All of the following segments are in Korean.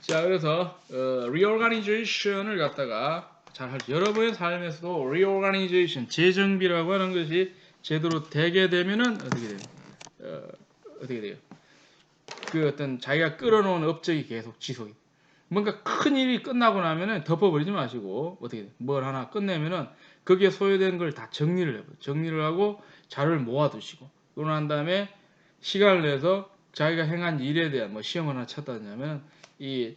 자, 그래서 reorganization을 갖다가 잘 하죠. 여러분의 삶에서도 reorganization, 재정비라고 하는 것이 제대로 되게 되면은 어떻게 돼요? 어떻게 돼요? 그 어떤 자기가 끌어놓은 업적이 계속 지속이. 뭔가 큰 일이 끝나고 나면은 덮어버리지 마시고 어떻게 돼요? 뭘 하나 끝내면은 거기에 소요된 걸 다 정리를 해요. 정리를 하고 자료를 모아두시고 그러고 난 다음에 시간을 내서 자기가 행한 일에 대한 뭐 시험을 하나 쳤다냐면 이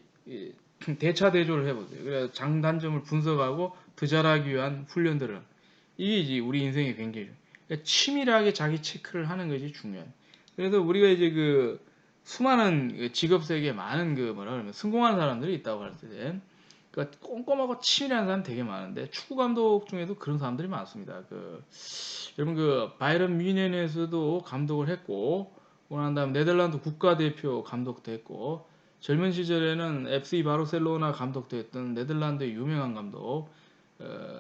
대차 대조를 해보세요. 그래서 장단점을 분석하고 더 잘하기 위한 훈련들을 이게 이제 우리 인생의 굉장히 그러니까 치밀하게 자기 체크를 하는 것이 중요해요. 그래서 우리가 이제 그 수많은 직업 세계에 많은 그 뭐라 그러면 성공하는 사람들이 있다고 할 때, 그러니까 꼼꼼하고 치밀한 사람 되게 많은데 축구 감독 중에도 그런 사람들이 많습니다. 그 여러분 그 바이런 뮌헨에서도 감독을 했고, 그런 다음 네덜란드 국가대표 감독도 했고, 젊은 시절에는 FC 바르셀로나 감독도 했던 네덜란드의 유명한 감독.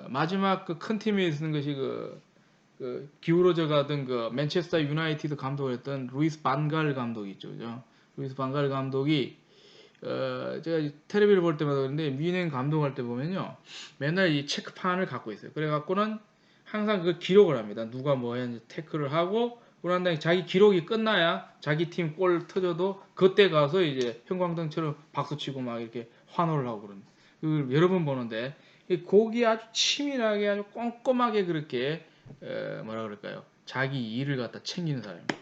마지막 그 큰 팀에 있는 것이 그 기울어져 가던 그 맨체스터 유나이티드 감독을 했던 루이스 반갈 감독이 있죠, 그죠? 루이스 반갈 감독이 제가 텔레비를 볼 때마다 그런데 뮌헨 감독할 때 보면요, 맨날 이 체크판을 갖고 있어요. 그래갖고는 항상 그 기록을 합니다. 누가 뭐 했는지 태클을 하고 그런 다음에 자기 기록이 끝나야 자기 팀 골 터져도 그때 가서 이제 형광등처럼 박수치고 막 이렇게 환호를 하고 그런. 그 여러 번 보는데 곡이 아주 치밀하게 아주 꼼꼼하게 그렇게 뭐라 그럴까요? 자기 일을 갖다 챙기는 사람입니다.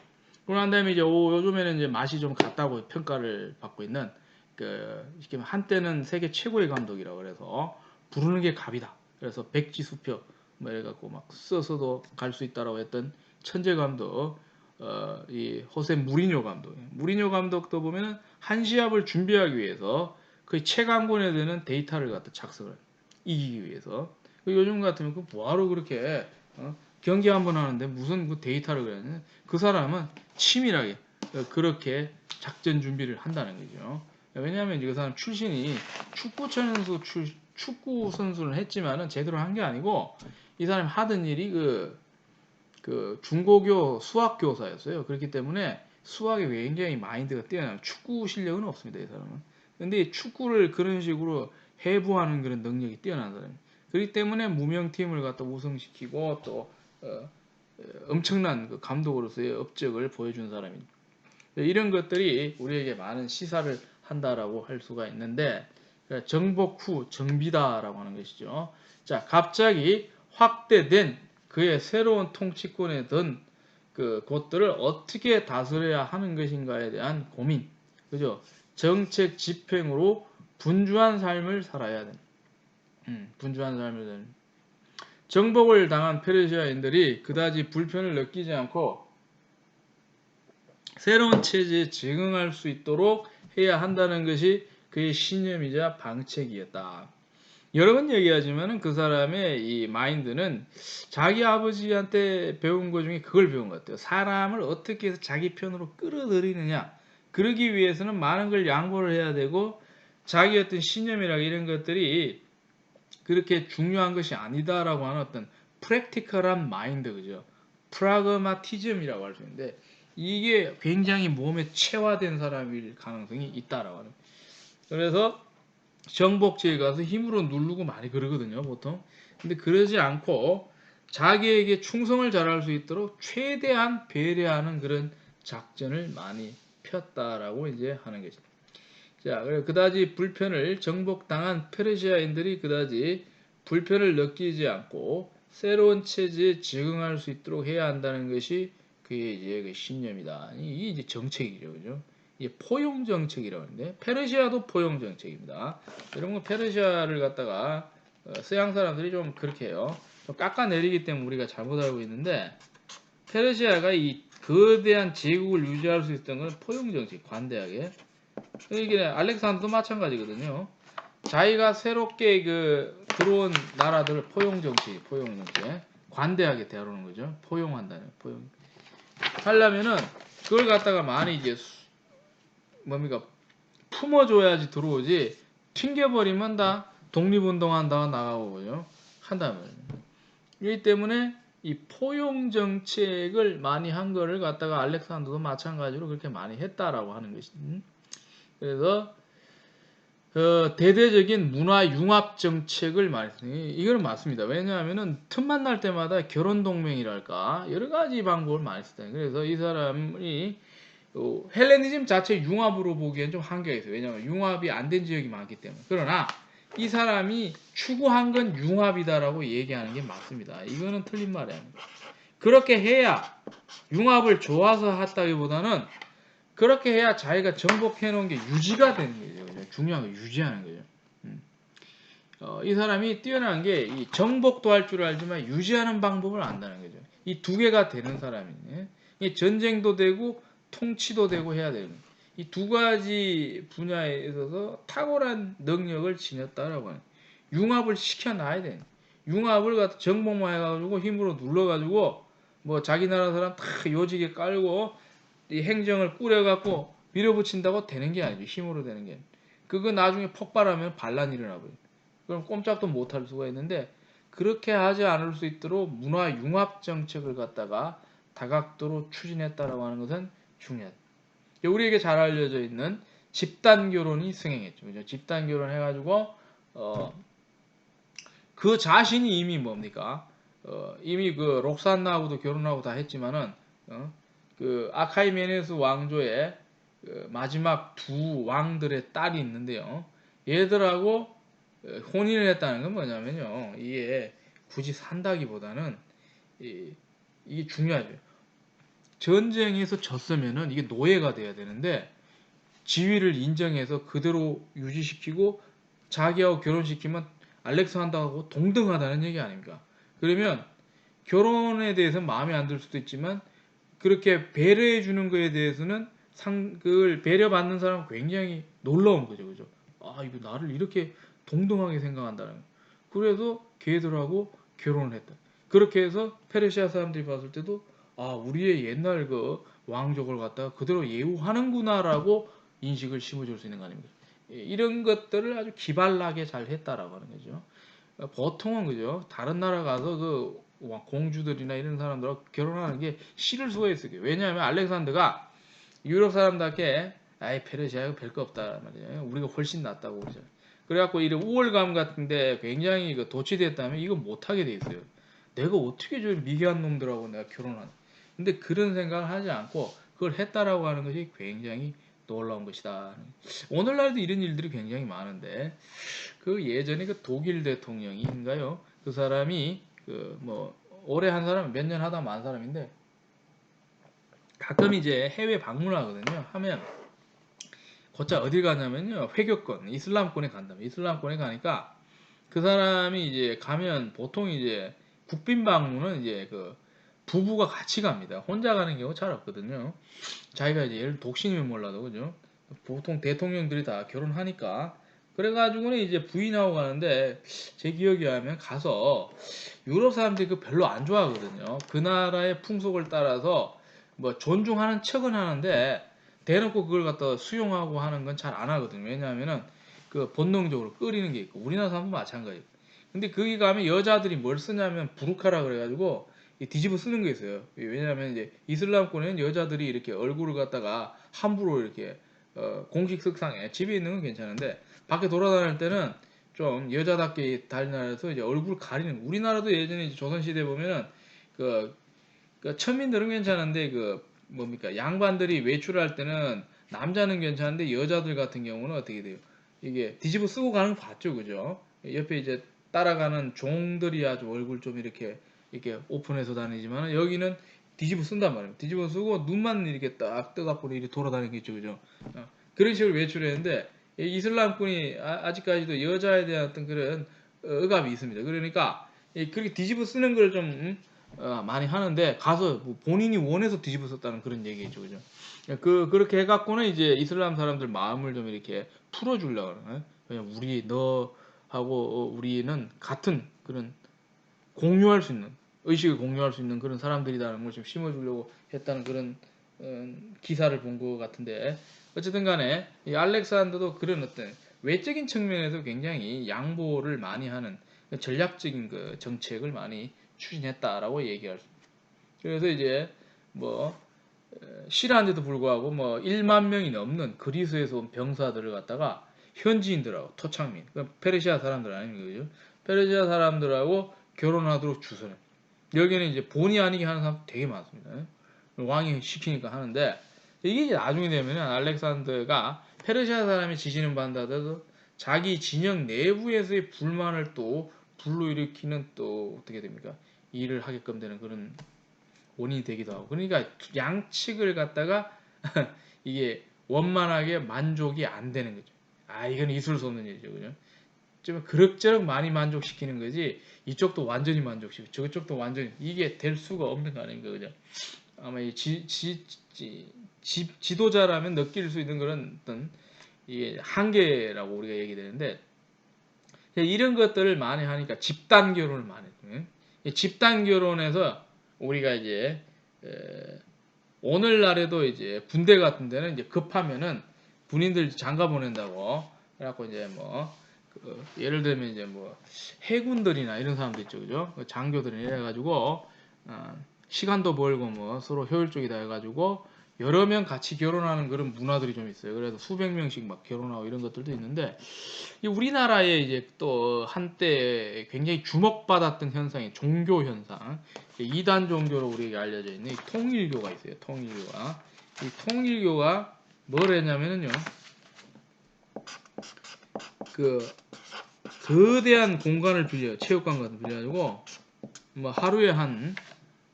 그러고 난 다음에 이제 요즘에는 이제 맛이 좀 같다고 평가를 받고 있는 그 한때는 세계 최고의 감독이라고 그래서 부르는 게 갑이다. 그래서 백지수표 뭐 이래갖고 막 써서도 갈 수 있다라고 했던 천재 감독 이 호세 무리뉴 감독. 무리뉴 감독도 보면은 한 시합을 준비하기 위해서 거의 책 한 권에 되는 데이터를 갖다 작성을 이기기 위해서. 요즘 같으면 그 뭐하러 그렇게 경기 한번 하는데 무슨 그 데이터를 그랬냐? 그 사람은 치밀하게 그렇게 작전 준비를 한다는 거죠. 왜냐하면 그 사람 출신이 축구 선수를 했지만은 제대로 한 게 아니고 이 사람이 하던 일이 그 중고교 수학 교사였어요. 그렇기 때문에 수학에 굉장히 마인드가 뛰어나요. 축구 실력은 없습니다, 이 사람은. 근데 축구를 그런 식으로 해부하는 그런 능력이 뛰어난 사람이에요. 그렇기 때문에 무명팀을 갖다 우승시키고 또 엄청난 그 감독으로서의 업적을 보여준 사람입니다. 이런 것들이 우리에게 많은 시사를 한다라고 할 수가 있는데 정복 후 정비다라고 하는 것이죠. 자, 갑자기 확대된 그의 새로운 통치권에 든 그 곳들을 어떻게 다스려야 하는 것인가에 대한 고민, 그죠? 정책 집행으로 분주한 삶을 살아야 돼. 분주한 삶을 살아야 돼. 정복을 당한 페르시아인들이 그다지 불편을 느끼지 않고 새로운 체제에 적응할 수 있도록 해야 한다는 것이 그의 신념이자 방책이었다. 여러 번 얘기하지만은 그 사람의 이 마인드는 자기 아버지한테 배운 것 중에 그걸 배운 것 같아요. 사람을 어떻게 해서 자기 편으로 끌어들이느냐. 그러기 위해서는 많은 걸 양보를 해야 되고 자기 어떤 신념이라 이런 것들이 그렇게 중요한 것이 아니다라고 하는 어떤 프랙티컬한 마인드, 그죠? 프라그마티즘이라고 할 수 있는데 이게 굉장히 몸에 체화된 사람일 가능성이 있다라고 하는. 그래서 정복지에 가서 힘으로 누르고 많이 그러거든요, 보통. 근데 그러지 않고 자기에게 충성을 잘할 수 있도록 최대한 배려하는 그런 작전을 많이 폈다라고 이제 하는 것입니다. 자, 그다지 불편을 정복당한 페르시아인들이 그다지 불편을 느끼지 않고 새로운 체제에 적응할 수 있도록 해야 한다는 것이 그의 이제 그 신념이다. 이게 이제 정책이죠, 그죠? 이게 포용 정책이라고 하는데 페르시아도 포용 정책입니다. 여러분 페르시아를 갖다가 서양 사람들이 좀 그렇게 해요. 좀 깎아내리기 때문에 우리가 잘못 알고 있는데 페르시아가 이 거대한 제국을 유지할 수 있었던 건 포용 정책, 관대하게. 이게 알렉산더도 마찬가지거든요. 자기가 새롭게 그 들어온 나라들을 포용 정책, 관대하게 대하는 거죠. 포용한다는 포용. 하려면은 그걸 갖다가 많이 이제 뭡니까 품어줘야지 들어오지. 튕겨버리면 다 독립운동한다고 나가고 그죠. 한다면. 이기 때문에 이 포용 정책을 많이 한 거를 갖다가 알렉산더도 마찬가지로 그렇게 많이 했다라고 하는 것이. 그래서 대대적인 문화 융합 정책을 말했어요. 이거는 맞습니다. 왜냐하면은 틈만 날 때마다 결혼 동맹이랄까 여러 가지 방법을 많이 썼다. 그래서 이 사람이 헬레니즘 자체 융합으로 보기엔 좀 한계가 있어요. 왜냐하면 융합이 안 된 지역이 많기 때문에. 그러나 이 사람이 추구한 건 융합이다라고 얘기하는 게 맞습니다. 이거는 틀린 말이 아닙니다. 그렇게 해야 융합을 좋아서 했다기보다는 그렇게 해야 자기가 정복해 놓은 게 유지가 되는 거죠. 그죠? 중요한 거 유지하는 거죠. 이 사람이 뛰어난 게 이 정복도 할 줄 알지만 유지하는 방법을 안다는 거죠. 이 두 개가 되는 사람이네. 이 전쟁도 되고 통치도 되고 해야 되는 이 두 가지 분야에 있어서 탁월한 능력을 지녔다라고 하는. 융합을 시켜놔야 돼. 융합을 갖다 정복만 해가지고 힘으로 눌러가지고 뭐 자기 나라 사람 다 요지게 깔고 이 행정을 꾸려갖고 밀어붙인다고 되는 게 아니죠. 힘으로 되는 게. 그거 나중에 폭발하면 반란이 일어나버려요. 그럼 꼼짝도 못할 수가 있는데 그렇게 하지 않을 수 있도록 문화 융합 정책을 갖다가 다각도로 추진했다라고 하는 것은 중요하다. 우리에게 잘 알려져 있는 집단 결혼이 승행했죠. 그죠? 집단 결혼 해가지고 그 자신이 이미 뭡니까? 이미 그 록산나하고도 결혼하고 다 했지만은 그 아카이메네스 왕조의 그 마지막 두 왕들의 딸이 있는데요. 얘들하고 혼인을 했다는 건 뭐냐면요. 이게 굳이 산다기보다는 이게 중요하죠. 전쟁에서 졌으면은 이게 노예가 돼야 되는데 지위를 인정해서 그대로 유지시키고 자기하고 결혼시키면 알렉산더하고 동등하다는 얘기 아닙니까? 그러면 결혼에 대해서 마음에 안 들 수도 있지만 그렇게 배려해 주는 거에 대해서는 그걸 배려받는 사람은 굉장히 놀라운 거죠. 그죠? 아, 이거 나를 이렇게 동등하게 생각한다는 거. 그래서 걔들하고 결혼을 했다. 그렇게 해서 페르시아 사람들이 봤을 때도 아, 우리의 옛날 그 왕족을 갖다가 그대로 예우하는구나라고 인식을 심어줄 수 있는 거 아닙니까? 이런 것들을 아주 기발나게 잘 했다라고 하는 거죠. 보통은 그죠. 다른 나라 가서 그 공주들이나 이런 사람들하고 결혼하는 게 싫을 수가 있어요. 왜냐하면 알렉산더가 유럽 사람답게 아이 페르시아가 별거 없다 말이에요. 우리가 훨씬 낫다고 그러죠. 그래갖고 이런 우월감 같은데 굉장히 그 도취됐다면 이거 못하게 돼 있어요. 내가 어떻게 저 미개한 놈들하고 내가 결혼하나. 근데 그런 생각을 하지 않고 그걸 했다라고 하는 것이 굉장히 놀라운 것이다. 오늘날도 이런 일들이 굉장히 많은데 그 예전에 그 독일 대통령인가요? 그 사람이 그 뭐 오래 한 사람 몇 년 하다 만 사람인데 가끔 이제 해외 방문하거든요. 하면 곧잘 어딜 가냐면요. 회교권, 이슬람권에 간다면 이슬람권에 가니까 그 사람이 이제 가면 보통 이제 국빈 방문은 이제 그 부부가 같이 갑니다. 혼자 가는 경우 잘 없거든요. 자기가 이제 예를 독신이면 몰라도 그죠? 보통 대통령들이 다 결혼하니까 그래가지고는 이제 부인하고 가는데 제 기억에 하면 가서 유럽 사람들이 그 별로 안 좋아하거든요. 그 나라의 풍속을 따라서 뭐 존중하는 척은 하는데 대놓고 그걸 갖다 수용하고 하는 건 잘 안 하거든요. 왜냐하면은 그 본능적으로 꺼리는 게 있고 우리나라 사람도 마찬가지예요. 근데 거기 가면 여자들이 뭘 쓰냐면 부르카라 그래가지고 뒤집어 쓰는 게 있어요. 왜냐하면 이제 이슬람권에는 여자들이 이렇게 얼굴을 갖다가 함부로 이렇게 공식 석상에 집에 있는 건 괜찮은데 밖에 돌아다닐 때는 좀 여자답게 다니면서 이제 얼굴 가리는 우리나라도 예전에 이제 조선시대 보면은 그, 그 천민들은 괜찮은데 그 뭡니까 양반들이 외출할 때는 남자는 괜찮은데 여자들 같은 경우는 어떻게 돼요? 이게 뒤집어 쓰고 가는 거 봤죠, 그죠? 옆에 이제 따라가는 종들이 아주 얼굴 좀 이렇게 오픈해서 다니지만 여기는 뒤집어 쓴단 말이에요. 뒤집어 쓰고 눈만 이렇게 딱 떠갖고 이렇게 돌아다니는 게 있죠, 그죠? 그런 식으로 외출했는데 이슬람권이 아직까지도 여자에 대한 어떤 그런 억압이 있습니다. 그러니까 그렇게 뒤집어 쓰는 걸 좀 많이 하는데 가서 뭐 본인이 원해서 뒤집어 썼다는 그런 얘기죠, 그죠? 그렇게 해갖고는 이제 이슬람 사람들 마음을 좀 이렇게 풀어주려고 그래요. 그냥 우리 너하고 우리는 같은 그런 공유할 수 있는 의식을 공유할 수 있는 그런 사람들이라는 걸 좀 심어주려고 했다는 그런 기사를 본 것 같은데 어쨌든 간에 이 알렉산더도 그런 어떤 외적인 측면에서 굉장히 양보를 많이 하는 전략적인 그 정책을 많이 추진했다라고 얘기할 수 있습니다. 그래서 이제 뭐 실화인데도 불구하고 뭐 1만 명이 넘는 그리스에서 온 병사들을 갖다가 현지인들하고 토착민, 그러니까 페르시아 사람들 아닙니까, 그죠? 페르시아 사람들하고 결혼하도록 주선해. 여기는 이제 본의 아니게 하는 사람 되게 많습니다. 왕이 시키니까 하는데 이게 이제 나중에 되면은 알렉산더가 페르시아 사람이 지지는 받는다도 자기 진영 내부에서의 불만을 또 불러일으키는 또 어떻게 됩니까? 일을 하게끔 되는 그런 원인이 되기도 하고. 그러니까 양측을 갖다가 이게 원만하게 만족이 안 되는 거죠. 아, 이건 있을 수 없는 일이죠. 그죠? 좀 그럭저럭 많이 만족시키는 거지 이쪽도 완전히 만족시키고 저쪽도 완전히 이게 될 수가 없는 거 아닙니까? 그죠? 아마 이 지도자라면 느낄 수 있는 그런 어떤 이게 한계라고 우리가 얘기되는데 이런 것들을 많이 하니까 집단 결혼을 많이 해요. 집단 결혼에서 우리가 이제 오늘날에도 이제 군대 같은 데는 이제 급하면은 군인들 장가 보낸다고 그래갖고 이제 뭐 예를 들면 이제 뭐 해군들이나 이런 사람들 있죠, 그죠? 장교들이 이래가지고 시간도 벌고 뭐 서로 효율적이다 해가지고 여러 명 같이 결혼하는 그런 문화들이 좀 있어요. 그래서 수백 명씩 막 결혼하고 이런 것들도 있는데 우리나라에 이제 또 한때 굉장히 주목받았던 현상이 종교 현상. 이단 종교로 우리에게 알려져 있는 통일교가 있어요. 통일교가. 이 통일교가 뭘 했냐면은요. 그 거대한 공간을 빌려요. 체육관 같은 빌려가지고 뭐 하루에 한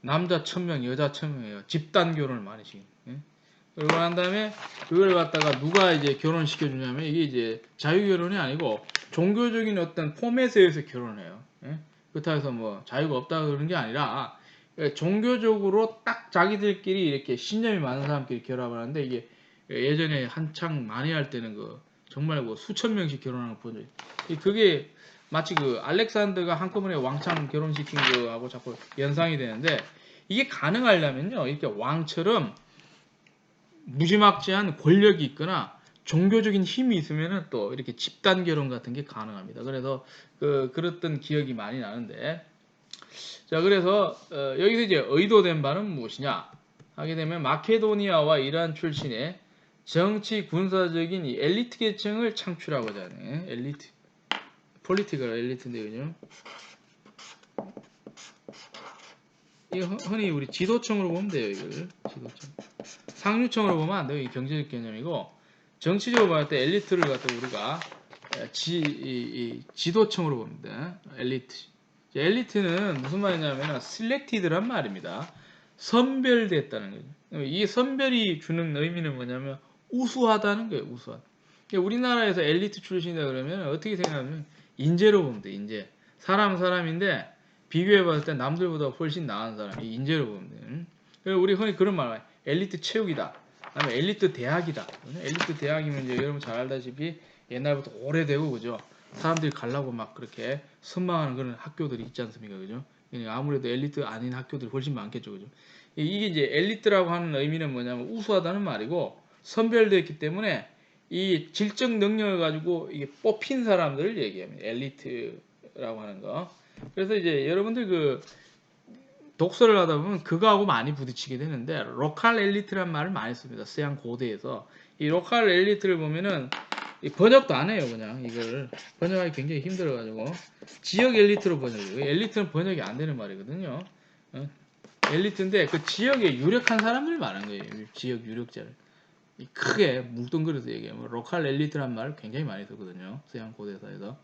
남자 1000명, 여자 1000명이에요. 집단 결혼을 많이 시켜요. 그러고 난 다음에 그걸 갖다가 누가 이제 결혼시켜 주냐면 이게 이제 자유 결혼이 아니고 종교적인 어떤 포맷에 의해서 결혼해요. 그렇다고 해서 뭐 자유가 없다 그런 게 아니라 종교적으로 딱 자기들끼리 이렇게 신념이 많은 사람끼리 결합을 하는데 이게 예전에 한창 많이 할 때는 그 정말 뭐 수천 명씩 결혼하는 거 본 적이 있어요. 그게 마치 그 알렉산더가 한꺼번에 왕창 결혼시킨 거하고 자꾸 연상이 되는데 이게 가능하려면요 이렇게 왕처럼 무지막지한 권력이 있거나 종교적인 힘이 있으면은 또 이렇게 집단 결혼 같은 게 가능합니다. 그래서 그랬던 기억이 많이 나는데 자 그래서 여기서 이제 의도된 바는 무엇이냐 하게 되면 마케도니아와 이란 출신의 정치 군사적인 이 엘리트 계층을 창출하고자 하는 엘리트 폴리티컬 엘리트인데 그죠? 이 흔히 우리 지도층으로 보면 돼요 이걸 지도층. 상류층으로 보면 안 돼요. 이 경제적 개념이고 정치적으로 봤을 때 엘리트를 갖다 우리가 지도층으로 봅니다. 엘리트. 엘리트는 무슨 말이냐면 셀렉티드란 말입니다. 선별됐다는 거죠. 이 선별이 주는 의미는 뭐냐면 우수하다는 거예요. 우수하다. 우리나라에서 엘리트 출신이다 그러면 어떻게 생각하면 인재로 보면 돼. 인재. 사람인데 비교해봤을 때 남들보다 훨씬 나은 사람이 인재로 보면 돼. 그래서 우리 흔히 그런 말 엘리트 체육이다. 그다음에 엘리트 대학이다. 엘리트 대학이면 이제 여러분 잘 알다시피 옛날부터 오래되고 그죠. 사람들이 가려고 막 그렇게 선망하는 그런 학교들이 있지 않습니까, 그죠? 아무래도 엘리트 아닌 학교들이 훨씬 많겠죠, 그죠? 이게 이제 엘리트라고 하는 의미는 뭐냐면 우수하다는 말이고 선별되었기 때문에 이 질적 능력을 가지고 이게 뽑힌 사람들을 얘기합니다. 엘리트라고 하는 거. 그래서 이제 여러분들 그 독서를 하다 보면 그거하고 많이 부딪히게 되는데 로컬 엘리트란 말을 많이 씁니다. 서양 고대에서 이 로컬 엘리트를 보면은 번역도 안 해요. 그냥 이걸 번역하기 굉장히 힘들어가지고 지역 엘리트로 번역해요. 엘리트는 번역이 안 되는 말이거든요. 엘리트인데 그 지역에 유력한 사람들이 많은 거예요. 지역 유력자를 크게 뭉뚱그려서 얘기하면 로컬 엘리트란 말을 굉장히 많이 쓰거든요. 서양 고대사에서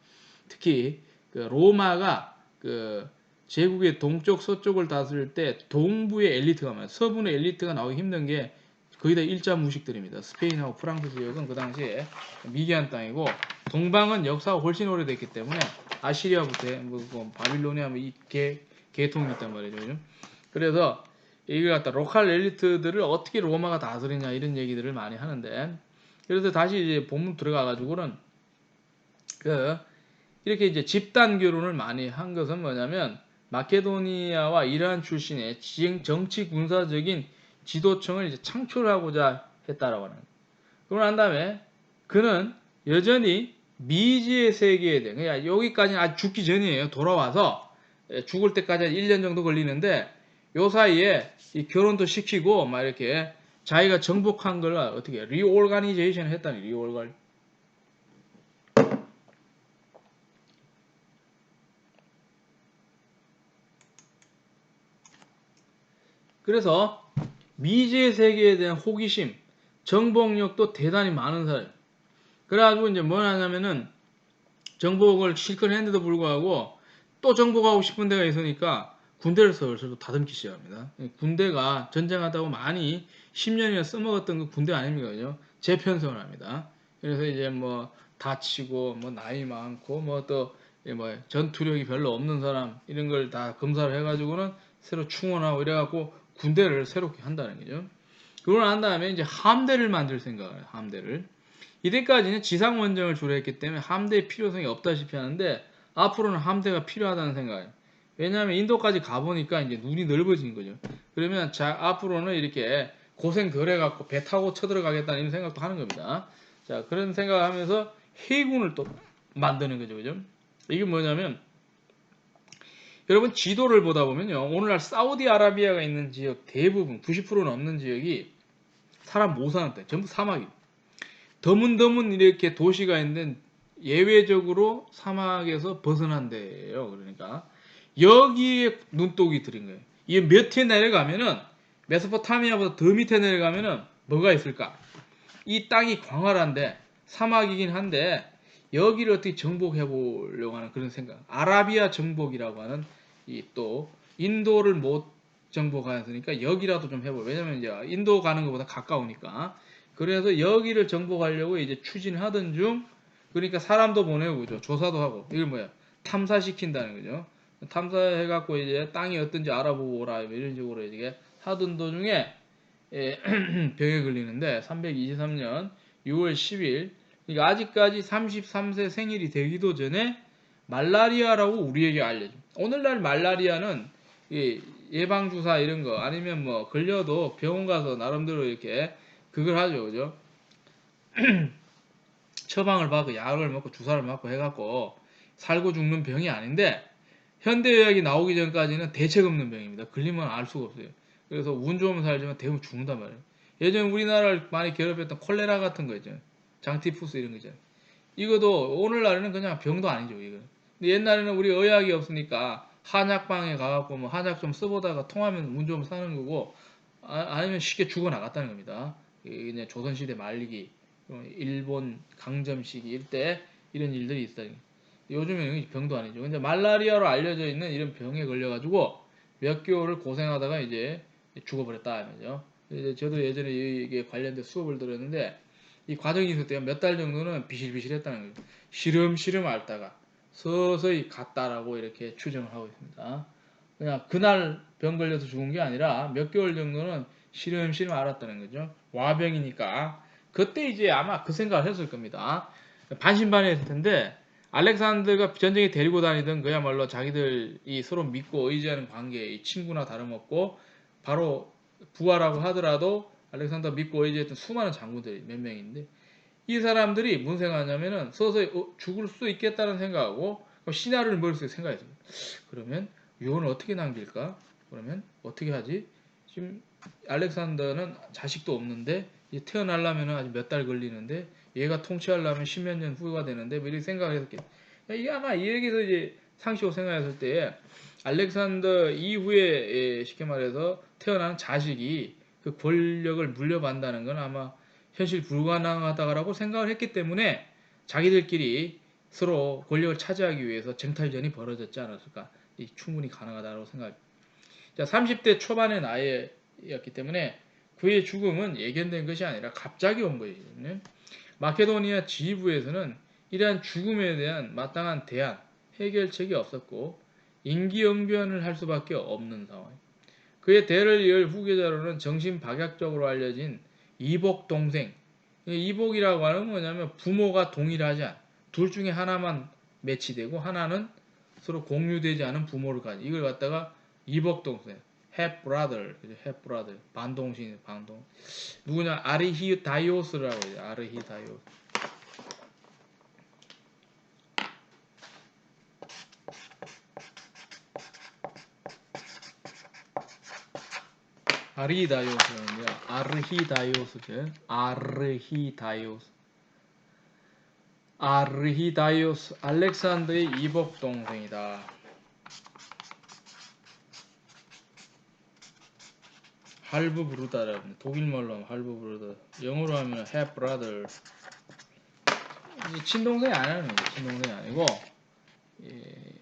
특히 그 로마가 그 제국의 동쪽 서쪽을 다스릴 때 동부의 엘리트가 많아요. 서부의 엘리트가 나오기 힘든 게 거의 다 일자 무식들입니다. 스페인하고 프랑스 지역은 그 당시에 미개한 땅이고 동방은 역사가 훨씬 오래됐기 때문에 아시리아부터 뭐 바빌로니아 뭐 이 계통이 있단 말이죠. 그래서 이걸 갖다 로컬 엘리트들을 어떻게 로마가 다스리냐 이런 얘기들을 많이 하는데 그래서 다시 이제 본문 들어가 가지고는 이렇게 이제 집단 결혼을 많이 한 것은 뭐냐면 마케도니아와 이란 출신의 정치 군사적인 지도층을 이제 창출하고자 했다라고 하는 거예요. 그러고 난 다음에 그는 여전히 미지의 세계에 대해 그러니까 여기까지는 아직 죽기 전이에요. 돌아와서 죽을 때까지 한 1년 정도 걸리는데 요 사이에 이 결혼도 시키고 막 이렇게 자기가 정복한 걸 어떻게 리오르가니제이션 했다니 리오르가니 그래서 미지의 세계에 대한 호기심, 정복력도 대단히 많은 사람. 그래가지고 이제 뭘 하냐면은 정복을 실컷 했는데도 불구하고 또 정복하고 싶은 데가 있으니까 군대를 슬슬 다듬기 시작합니다. 군대가 전쟁하다고 많이 10년이나 써먹었던 그 군대 아닙니까? 그죠? 재편성을 합니다. 그래서 이제 뭐 다치고 뭐 나이 많고 뭐 또 뭐 전투력이 별로 없는 사람 이런 걸 다 검사를 해가지고는 새로 충원하고 이래갖고 군대를 새롭게 한다는 거죠. 그걸 한 다음에 이제 함대를 만들 생각을 해요. 함대를. 이때까지는 지상 원정을 주로 했기 때문에 함대의 필요성이 없다시피 하는데 앞으로는 함대가 필요하다는 생각이에요. 왜냐하면 인도까지 가보니까 이제 눈이 넓어진 거죠. 그러면 자 앞으로는 이렇게 고생 덜 해갖고 배 타고 쳐들어가겠다는 이런 생각도 하는 겁니다. 자 그런 생각을 하면서 해군을 또 만드는 거죠. 그죠? 이게 뭐냐면 여러분 지도를 보다 보면요. 오늘날 사우디아라비아가 있는 지역 대부분 90% 넘는 지역이 사람 못 사는 데 전부 사막이에요. 드문드문 이렇게 도시가 있는 예외적으로 사막에서 벗어난 데예요. 그러니까 여기에 눈독이 들인 거예요. 이게 몇에 내려가면은 메소포타미아보다 더 밑에 내려가면은 뭐가 있을까? 이 땅이 광활한데 사막이긴 한데 여기를 어떻게 정복해 보려고 하는 그런 생각. 아라비아 정복이라고 하는 이 또 인도를 못 정복하였으니까 여기라도 좀 해보. 왜냐면 이제 인도 가는 것보다 가까우니까. 그래서 여기를 정복하려고 이제 추진하던 중 그러니까 사람도 보내고 그죠. 조사도 하고 이걸 뭐야 탐사시킨다는 거죠. 탐사해갖고 이제 땅이 어떤지 알아보고 오라 이런 식으로 이제 하던 도중에 병에 걸리는데 323년 6월 10일 그러니까 아직까지 33세 생일이 되기도 전에 말라리아라고 우리에게 알려줘. 오늘날 말라리아는 예방주사 이런 거 아니면 뭐 걸려도 병원 가서 나름대로 이렇게 그걸 하죠. 그죠? 처방을 받고 약을 먹고 주사를 맞고 해갖고 살고 죽는 병이 아닌데 현대의학이 나오기 전까지는 대책 없는 병입니다. 걸리면 알 수가 없어요. 그래서 운 좋으면 살지만 대부분 죽는단 말이에요. 예전에 우리나라를 많이 괴롭혔던 콜레라 같은 거 있잖아요. 장티푸스 이런 거 있잖아요. 이것도 오늘날에는 그냥 병도 아니죠. 이거. 근데 옛날에는 우리 의학이 없으니까 한약방에 가갖고 뭐 한약 좀 써보다가 통하면 운 좋으면 사는 거고 아니면 쉽게 죽어 나갔다는 겁니다. 이제 조선시대 말리기, 일본 강점 시기 일때 이런 일들이 있어요. 요즘에는 병도 아니죠. 근데 말라리아로 알려져 있는 이런 병에 걸려가지고 몇 개월을 고생하다가 이제 죽어버렸다. 이죠. 이제 저도 예전에 이게 관련된 수업을 들었는데 이 과정이 있을 때 몇 달 정도는 비실비실했다는 거예요. 시름시름 앓다가 서서히 갔다라고 이렇게 추정을 하고 있습니다. 그냥 그날 병 걸려서 죽은 게 아니라 몇 개월 정도는 시름시름 앓았다는 거죠. 와병이니까 그때 이제 아마 그 생각을 했을 겁니다. 반신반의했을 텐데 알렉산더가 전쟁에 데리고 다니던 그야말로 자기들이 서로 믿고 의지하는 관계, 친구나 다름없고 바로 부하라고 하더라도 알렉산더 믿고 의지했던 수많은 장군들이 몇 명인데 이 사람들이 무슨 생각하냐면은 서서히 죽을 수 있겠다는 생각하고 신하를 머릿속에 생각했어요. 그러면 유언을 어떻게 남길까? 그러면 어떻게 하지? 지금 알렉산더는 자식도 없는데 태어나려면 아직 몇 달 걸리는데 얘가 통치하려면 십몇 년 후가 되는데 뭐 이렇게 생각을 했었겠. 이게 아마 이 얘기에서 이제 상식으로 생각했을 때 알렉산더 이후에 쉽게 말해서 태어난 자식이 그 권력을 물려받는다는 건 아마 현실 불가능하다고 생각을 했기 때문에 자기들끼리 서로 권력을 차지하기 위해서 쟁탈전이 벌어졌지 않았을까. 충분히 가능하다고 생각합니다. 자, 30대 초반의 나이였기 때문에 그의 죽음은 예견된 것이 아니라 갑자기 온 거예요. 마케도니아 지휘부에서는 이러한 죽음에 대한 마땅한 대안, 해결책이 없었고 임기응변을 할 수밖에 없는 상황. 그의 대를 이을 후계자로는 정신박약적으로 알려진 이복 동생. 이복이라고 하는 건 뭐냐면 부모가 동일하지 않은 둘 중에 하나만 매치되고 하나는 서로 공유되지 않은 부모를 가진 이걸 갖다가 이복 동생, half brother, half brother, 반동신, 반동. 누구냐? 아르히다이오스라고 해요. 아르히다이오스. 아르히다이오스는요. 아르히다이오스죠. 아르히다이오스. 아르히다이오스 알렉산더의 이복 동생이다. 할브 브루다라는 독일말로 하면 할브 브루다, 영어로 하면 have brother. 이 친동생이 아니라는 거죠. 친동생이 아니고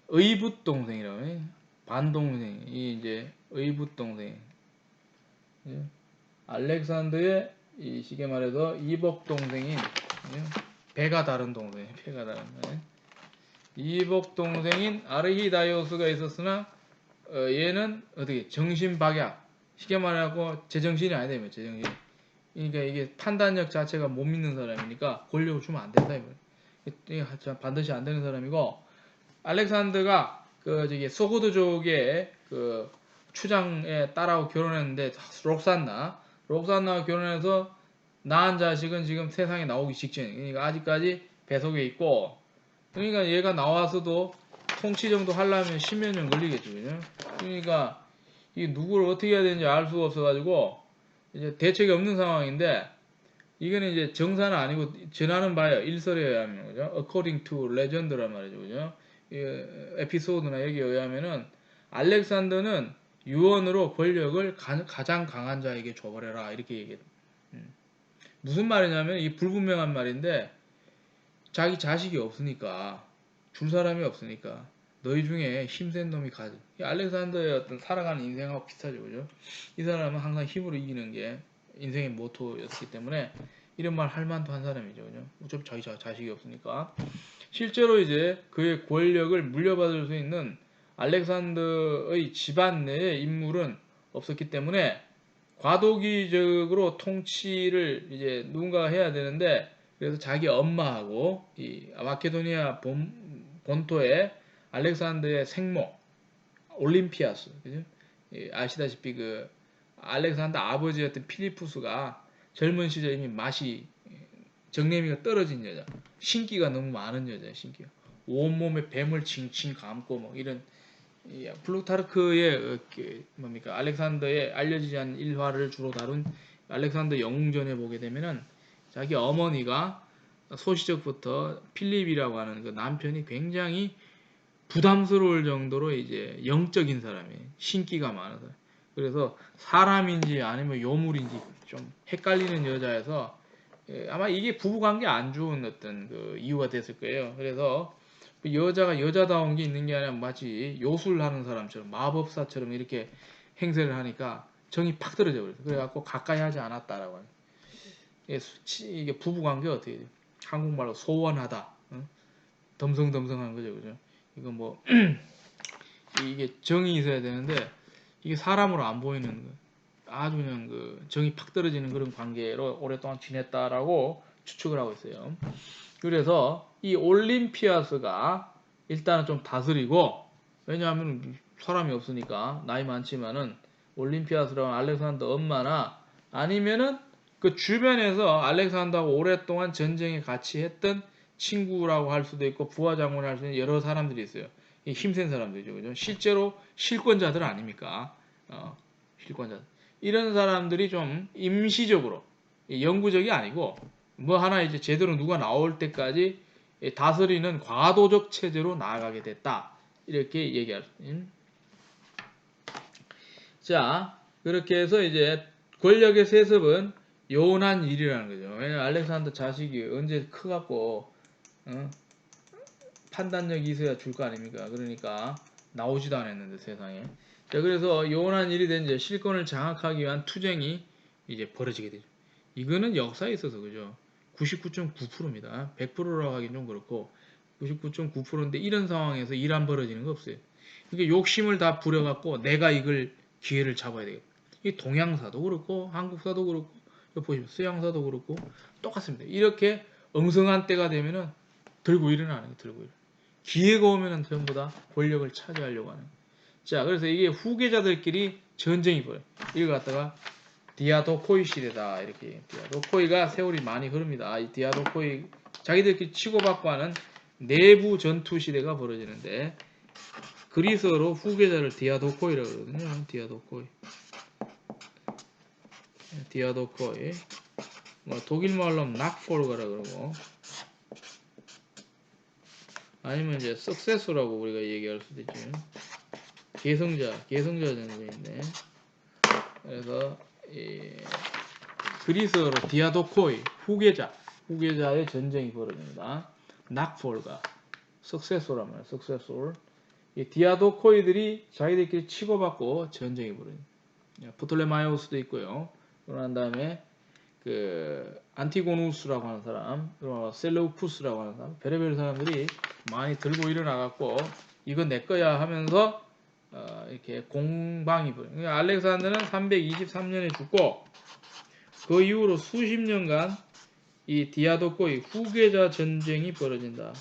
의붓 동생이라고 해. 반동생. 이 이제 의붓 동생. 알렉산더의 이 쉽게 말해서 이복 동생인 배가 다른 동생. 배가 다른 동생. 이복 동생인 아르히다이오스가 있었으나 얘는 어떻게 정신박약. 쉽게 말하고 제정신이 아니다. 제정신. 그러니까 이게 판단력 자체가 못 믿는 사람이니까 권력을 주면 안 된다. 이게 반드시 안 되는 사람이고, 알렉산더가 그 저기 소고드족의 그 추장의 딸하고 결혼했는데 록산나와 결혼해서 낳은 자식은 지금 세상에 나오기 직전이에요. 그러니까 아직까지 뱃속에 있고, 그러니까 얘가 나와서도 통치 정도 하려면 10몇 년 걸리겠죠. 그죠? 그러니까 이 누구를 어떻게 해야 되는지 알 수가 없어가지고 이제 대책이 없는 상황인데, 이거는 이제 정사는 아니고 전하는 바에 일설에 의하면, 그죠? According to legend란 말이죠. 그죠? 에피소드나 여기에 의하면은 알렉산더는 유언으로 권력을 가장 강한 자에게 줘버려라 이렇게 얘기해요. 무슨 말이냐면 이 불분명한 말인데, 자기 자식이 없으니까, 줄 사람이 없으니까 너희 중에 힘센 놈이 가져. 알렉산더의 어떤 살아가는 인생하고 비슷하죠. 그죠? 이 사람은 항상 힘으로 이기는 게 인생의 모토였기 때문에 이런 말 할 만도 한 사람이죠. 그죠? 어차피 자기 자식이 없으니까. 실제로 이제 그의 권력을 물려받을 수 있는 알렉산더의 집안 내의 인물은 없었기 때문에 과도기적으로 통치를 이제 누군가가 해야 되는데, 그래서 자기 엄마하고 이 마케도니아 본토의 알렉산더의 생모 올림피아스, 그죠? 아시다시피 그 알렉산더 아버지였던 필리푸스가 젊은 시절 이미 맛이 정내미가 떨어진 여자, 신기가 너무 많은 여자, 신기가 온몸에 뱀을 칭칭 감고 뭐 이런, 플루타르크의 뭡니까 알렉산더의 알려지지 않은 일화를 주로 다룬 알렉산더 영웅전에 보게 되면은 자기 어머니가 소시적부터 필립이라고 하는 그 남편이 굉장히 부담스러울 정도로 이제 영적인 사람이에요. 신기가 많아서. 그래서 사람인지 아니면 요물인지 좀 헷갈리는 여자여서 아마 이게 부부관계 안 좋은 어떤 그 이유가 됐을 거예요. 그래서 그 여자가 여자다운 게 있는 게 아니라 마치 요술하는 사람처럼 마법사처럼 이렇게 행세를 하니까 정이 팍 떨어져 버렸어요. 그래갖고 가까이 하지 않았다라고 하는. 이게 부부관계가 어떻게 돼요? 한국말로 소원하다, 덤성덤성한 거죠, 그죠? 이거 뭐 이게 정이 있어야 되는데 이게 사람으로 안 보이는 거. 아주 그냥 그 정이 팍 떨어지는 그런 관계로 오랫동안 지냈다라고 추측을 하고 있어요. 그래서 이 올림피아스가 일단은 좀 다스리고, 왜냐하면 사람이 없으니까 나이 많지만은 올림피아스라는 알렉산더 엄마나 아니면은 그 주변에서 알렉산더하고 오랫동안 전쟁에 같이 했던 친구라고 할 수도 있고 부하 장군을 할 수 있는 여러 사람들이 있어요. 힘센 사람들이죠, 그죠? 실제로 실권자들 아닙니까? 실권자. 이런 사람들이 좀 임시적으로, 영구적이 아니고 뭐 하나 이제 제대로 누가 나올 때까지 다스리는 과도적 체제로 나아가게 됐다. 이렇게 얘기할 수 있는. 자, 그렇게 해서 이제 권력의 세습은 요원한 일이라는 거죠. 왜냐면 알렉산더 자식이 언제 커갖고 판단력이 있어야 줄 거 아닙니까? 그러니까 나오지도 않았는데 세상에. 자, 그래서 요원한 일이 된 이제 실권을 장악하기 위한 투쟁이 이제 벌어지게 되죠. 이거는 역사에 있어서 그죠. 99.9%입니다. 100%라고 하긴 좀 그렇고 99.9%인데 이런 상황에서 일 안 벌어지는 거 없어요. 이게 욕심을 다 부려갖고 내가 이걸 기회를 잡아야 되겠다. 이 동양사도 그렇고 한국사도 그렇고 보시면 서양사도 그렇고 똑같습니다. 이렇게 엉성한 때가 되면은 들고 일어나는 게 들고 일어나. 기회가 오면은 전부 다 권력을 차지하려고 하는. 자, 그래서 이게 후계자들끼리 전쟁이 벌어요. 이걸 갖다가 디아도코이 시대다 이렇게. 디아도코이가 세월이 많이 흐릅니다. 이 디아도코이 자기들끼리 치고받고 하는 내부 전투 시대가 벌어지는데, 그리스어로 후계자를 디아도코이라고 그러거든요. 디아도코이. 뭐 독일말로 낙폴가라 그러고, 아니면 이제 석세스라고 우리가 얘기할 수도 있죠. 계성자 전쟁인데, 그래서 그리스어로 디아도코이 후계자의 전쟁이 벌어집니다. 낙폴과 석세솔란 말이에요. 석세솔. 이 디아도코이들이 자기들끼리 치고받고 전쟁이 벌어집니다. 프톨레마이오스도 있고요. 그런 다음에 그 안티고누스라고 하는 사람, 셀레우쿠스라고 하는 사람, 별의별 사람들이 많이 들고 일어나갖고 이건 내 거야 하면서 이렇게 공방이 벌어요. 그러니까 알렉산더는 323년에 죽고 그 이후로 수십 년간 이 디아도코의 후계자 전쟁이 벌어진다.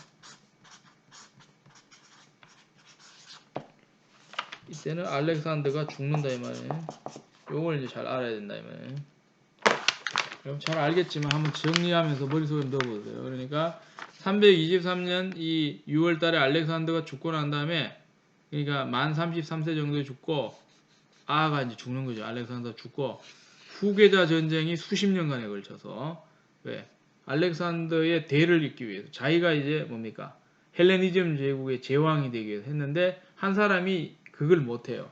이때는 알렉산더가 죽는다 이 말이에요. 요걸 이제 잘 알아야 된다 이 말이에요. 여러분 잘 알겠지만 한번 정리하면서 머릿속에 넣어보세요. 그러니까 323년 이 6월달에 알렉산더가 죽고 난 다음에 그러니까 만 33세 정도에 죽고 아가 이제 죽는 거죠. 알렉산더 죽고 후계자 전쟁이 수십 년간에 걸쳐서 왜 알렉산더의 대를 잇기 위해서 자기가 이제 뭡니까 헬레니즘 제국의 제왕이 되기 위해서 했는데 한 사람이 그걸 못해요.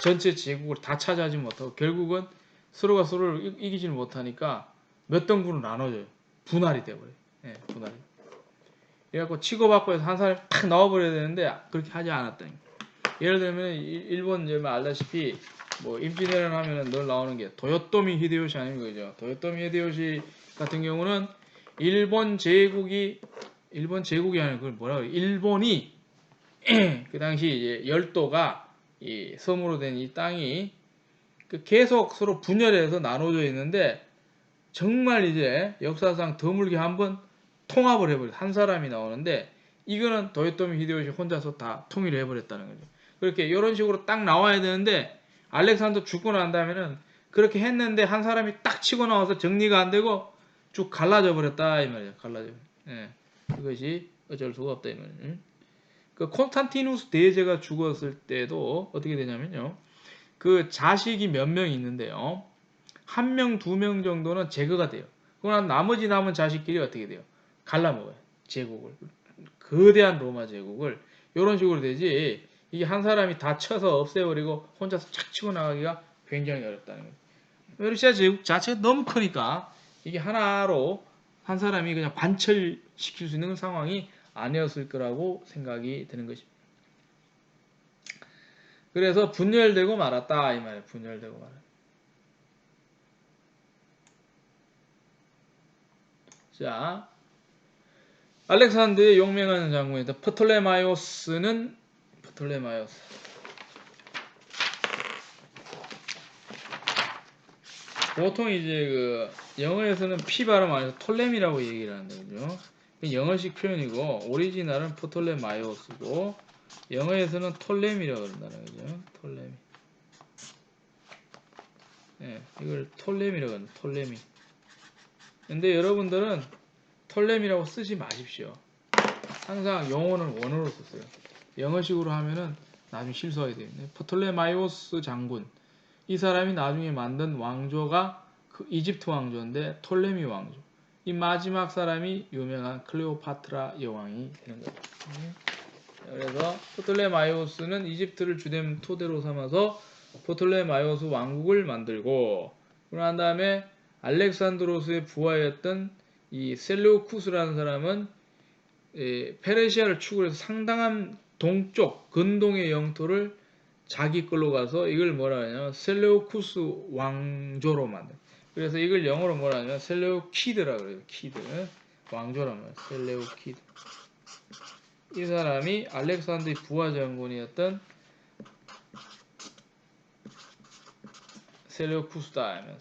전체 제국을 다 차지하지 못하고 결국은 서로가 서로를 이기지 못하니까 몇 등분으로 나눠져요. 분할이 돼버려요. 예, 분할이. 그래갖고 치고받고 해서 한 사람이 탁 나와버려야 되는데 그렇게 하지 않았다니. 예를 들면 일본 이제 알다시피 뭐 임진왜란 하면은 늘 나오는 게 도요토미 히데요시 아닙니까 그죠? 도요토미 히데요시 같은 경우는 일본 제국이 아니라 그걸 뭐라 그래? 일본이 그 당시 이제 열도가 이 섬으로 된 이 땅이 계속 서로 분열해서 나눠져 있는데 정말 이제 역사상 드물게 한번 통합을 해버려. 한 사람이 나오는데 이거는 도요토미 히데요시 혼자서 다 통일을 해버렸다는 거죠. 그렇게 이런 식으로 딱 나와야 되는데 알렉산더 죽고 난 다음에는 그렇게 했는데 한 사람이 딱 치고 나와서 정리가 안 되고 쭉 갈라져 버렸다 이 말이에요. 갈라져. 예. 그것이 어쩔 수가 없다 이 말이에요. 그 콘스탄티누스 대제가 죽었을 때도 어떻게 되냐면요. 그 자식이 몇 명 있는데요. 한 명, 두 명 정도는 제거가 돼요. 그러나 나머지 남은 자식끼리 어떻게 돼요? 갈라먹어요. 제국을. 거대한 로마 제국을. 이런 식으로 되지. 이게 한 사람이 다 쳐서 없애버리고 혼자서 착 치고 나가기가 굉장히 어렵다는 거예요. 러시아 제국 자체가 너무 크니까 이게 하나로 한 사람이 그냥 관철시킬 수 있는 상황이 아니었을 거라고 생각이 드는 것입니다. 그래서 분열되고 말았다 이 말이에요. 분열되고 말았다. 자, 알렉산더의 용맹하는 장군이다. 프톨레마이오스는 보통 이제 그 영어에서는 P 발음 안 해서 톨렘이라고 얘기를 하는데 그죠? 영어식 표현이고 오리지널은 프톨레마이오스고 영어에서는 톨렘이라고 그런다는 거죠. 톨렘이. 예, 이걸 톨렘이라고 하는 톨렘이. 근데 여러분들은 톨렘이라고 쓰지 마십시오. 항상 영어는 원어로 썼어요. 영어식으로 하면은 나중에 실수하게 되겠네. 프톨레마이오스 장군. 이 사람이 나중에 만든 왕조가 그 이집트 왕조인데 톨레미 왕조. 이 마지막 사람이 유명한 클레오파트라 여왕이 되는 거죠. 그래서 프톨레마이오스는 이집트를 주된 토대로 삼아서 프톨레마이오스 왕국을 만들고 그런 다음에 알렉산드로스의 부하였던 이 셀레우쿠스라는 사람은 페르시아를 축으로 해서 상당한 동쪽 근동의 영토를 자기 걸로 가서 이걸 뭐라 하냐면 셀레우쿠스 왕조로 만든. 그래서 이걸 영어로 뭐라 하냐면 셀레우키드라 그래요. 키드. 왕조란 말이에요. 셀레우키드. 이 사람이 알렉산더의 부하 장군이었던 셀레우쿠스다 하면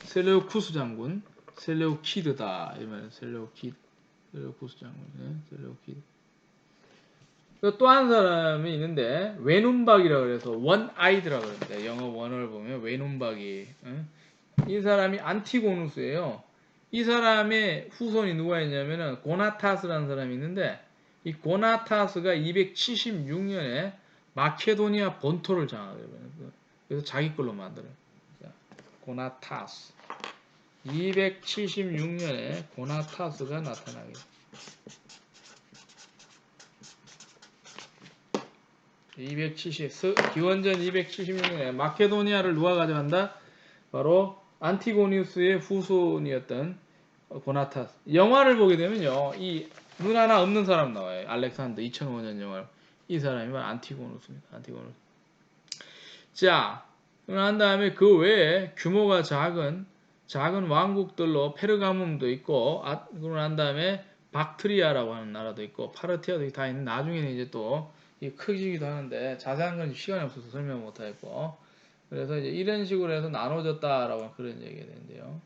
셀레우쿠스 장군, 셀레우키드다 이러면 셀레우쿠스 장군, 셀레우키드. 또 한 사람이 있는데 웨눈박이라고 그래서 원아이드라고 그럽니다. 영어 원어를 보면 웨눈박이. 이 사람이 안티고누스예요. 이 사람의 후손이 누가 있냐면은 고나타스라는 사람이 있는데 이 고나타스가 276년에 마케도니아 본토를 장악해요. 그래서 자기 걸로 만들어요. 고나타스. 276년에 고나타스가 나타나게. 기원전 276년에 마케도니아를 누가 가져간다? 바로 안티고니우스의 후손이었던 고나타스. 영화를 보게 되면요, 이 눈 하나 없는 사람 나와요. 알렉산더 2005년 영화. 이 사람이 바로 안티고누스입니다. 안티고누스. 자, 그런 다음에 그 외에 규모가 작은 왕국들로 페르가문도 있고, 그런 다음에 박트리아라고 하는 나라도 있고, 파르티아도 다 있는. 나중에는 이제 또 이 크기도 하는데 자세한 건 시간이 없어서 설명 못 하겠고, 그래서 이제 이런 식으로 해서 나눠졌다라고 그런 얘기가 되는데요.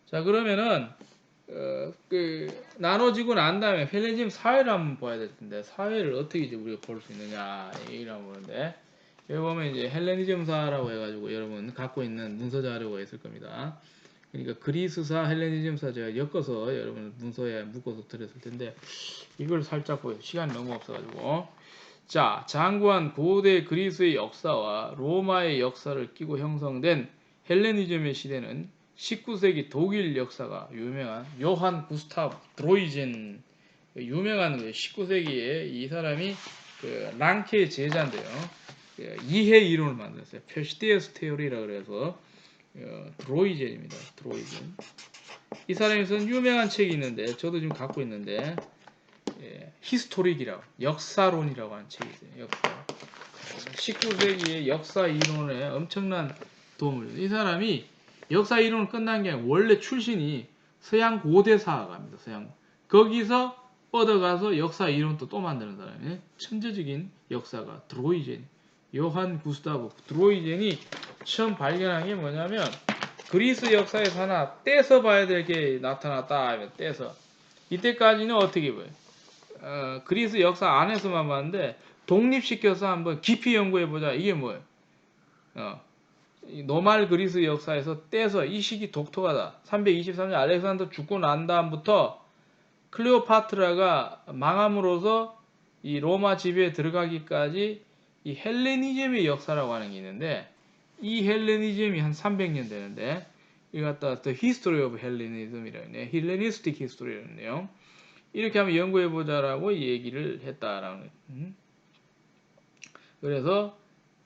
자, 그러면은 나눠지고 난 다음에 헬레니즘 사회를 한번 봐야 될 텐데, 사회를 어떻게 이제 우리가 볼 수 있느냐 얘기를 한번 보는데, 여기 보면 이제 헬레니즘사라고 해가지고 여러분 갖고 있는 문서 자료가 있을 겁니다. 그러니까 그리스사, 헬레니즘사 제가 엮어서 여러분 문서에 묶어서 드렸을 텐데, 이걸 살짝 보여. 시간이 너무 없어가지고. 자, 장구한 고대 그리스의 역사와 로마의 역사를 끼고 형성된 헬레니즘의 시대는 19세기 독일 역사가 유명한 요한 구스타브 드로이젠, 유명한 19세기에 이 사람이 그 랑케의 제자인데요. 이해 이론을 만들었어요. 페시디에스 테오리라 그래서 드로이젠입니다. 드로이젠. 이 사람이 쓴 유명한 책이 있는데 저도 지금 갖고 있는데, 히스토릭이라고, 역사론이라고 하는 책이 있어요. 역사. 19세기의 역사 이론에 엄청난 도움을 줘요. 이 사람이 역사 이론은 끝난 게 아니라 원래 출신이 서양 고대사학입니다. 서양. 거기서 뻗어가서 역사 이론도 또 만드는 사람이에요. 천재적인 역사가 드로이젠. 요한 구스타브 드로이젠이 처음 발견한 게 뭐냐면, 그리스 역사에서 하나 떼서 봐야 될 게 나타났다. 떼서. 이때까지는 어떻게 봐요? 그리스 역사 안에서만 봤는데 독립시켜서 한번 깊이 연구해보자. 이게 뭐예요? 노말 그리스 역사에서 떼서 이 시기 독특하다. 323년 알렉산더 죽고 난 다음부터 클레오파트라가 망함으로써 이 로마 지배에 들어가기까지 이 헬레니즘의 역사라고 하는 게 있는데, 이 헬레니즘이 한 300년 되는데, 이거 갖다 The History of Hellenism이라고 해요. 헬레니스틱 히스토리라는 내용. 이렇게 한번 연구해보자라고 얘기를 했다라는 거예요. 그래서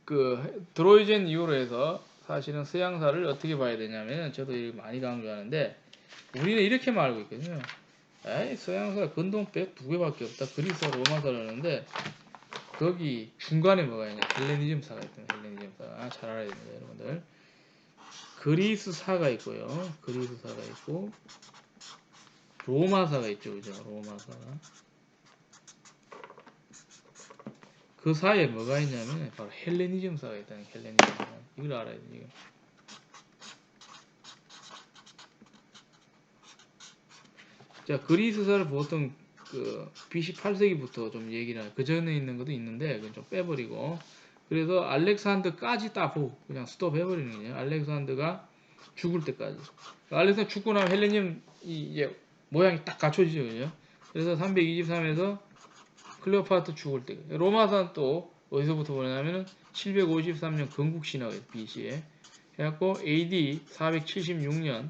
그 드로이젠 이후로 해서 사실은 서양사를 어떻게 봐야 되냐면, 저도 많이 강조하는데 우리는 이렇게만 알고 있거든요. 에이, 서양사 건동백 2개밖에 없다. 그리스와 로마사라는데 거기 중간에 뭐가 있냐? 헬레니즘사가 있거든요. 헬레니즘사가 잘 알아야 됩니다, 여러분들. 그리스사가 있고요. 그리스사가 있고 로마사가 있죠, 그죠? 로마사가. 그 사이에 뭐가 있냐면 바로 헬레니즘사가 있다는, 헬레니즘사. 이걸 알아야 돼요. 이거. 자, 그리스사를 보통 그 BC 8세기부터 좀 얘기를 해요. 그 전에 있는 것도 있는데 그건 좀 빼버리고, 그래서 알렉산더까지 딱 보고 그냥 스톱 해버리는 거예요. 알렉산더가 죽을 때까지. 알렉산더 죽고 나면 헬레니즘 이제 모양이 딱 갖춰지죠, 그죠? 그래서 323에서 클레오파트 죽을 때. 로마사는 또 어디서부터 보냐면은 753년 건국신화가 BC에 해갖고 AD 476년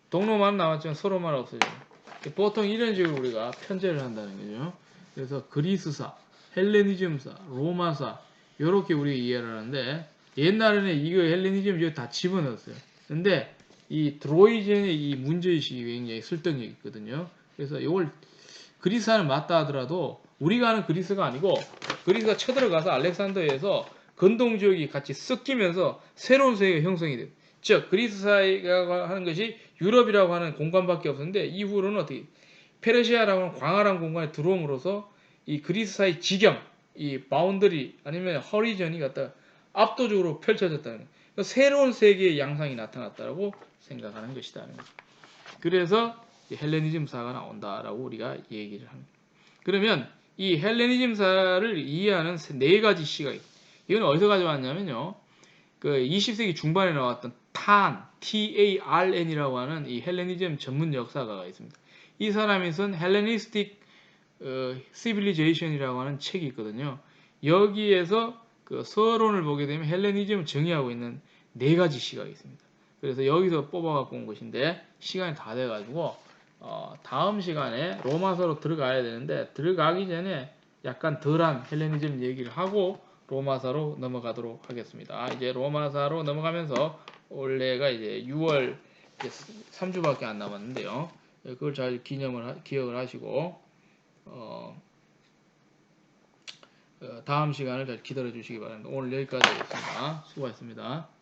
동로만 나왔지만 서로만 없어져요. 보통 이런 식으로 우리가 편제를 한다는 거죠. 그래서 그리스사, 헬레니즘사, 로마사 이렇게 우리가 이해를 하는데, 옛날에는 이거 헬레니즘 이거 다 집어넣었어요. 근데 이 드로이젠의 이 문제의식이 굉장히 설득력이 있거든요. 그래서 이걸 그리스사는 맞다 하더라도 우리가 아는 그리스가 아니고, 그리스가 쳐들어가서 알렉산더에서 건동 지역이 같이 섞이면서 새로운 세계가 형성이 돼요. 즉 그리스사가 하는 것이 유럽이라고 하는 공간밖에 없었는데, 이후로는 어떻게 페르시아라고 하는 광활한 공간에 들어옴으로써 이 그리스사의 지경, 이 바운더리 아니면 허리전이 갖다 압도적으로 펼쳐졌다는 거예요. 그러니까 새로운 세계의 양상이 나타났다고 생각하는 것이다. 그래서 헬레니즘사가 나온다라고 우리가 얘기를 합니다. 그러면 이 헬레니즘사를 이해하는 4가지 시각, 이건 어디서 가져왔냐면요, 그 20세기 중반에 나왔던 TARN이라고 하는 이 헬레니즘 전문 역사가가 있습니다. 이 사람이 쓴 헬레니스틱 시빌리제이션이라고 하는 책이 있거든요. 여기에서 그 서론을 보게 되면 헬레니즘을 정의하고 있는 4가지 시각이 있습니다. 그래서 여기서 뽑아갖고 온 것인데 시간이 다 돼가지고 다음 시간에 로마서로 들어가야 되는데, 들어가기 전에 약간 덜한 헬레니즘 얘기를 하고 로마사로 넘어가도록 하겠습니다. 이제 로마사로 넘어가면서 올해가 이제 6월 3주밖에 안 남았는데요. 그걸 잘 기억을 하시고 다음 시간을 잘 기다려 주시기 바랍니다. 오늘 여기까지 하겠습니다. 수고하셨습니다.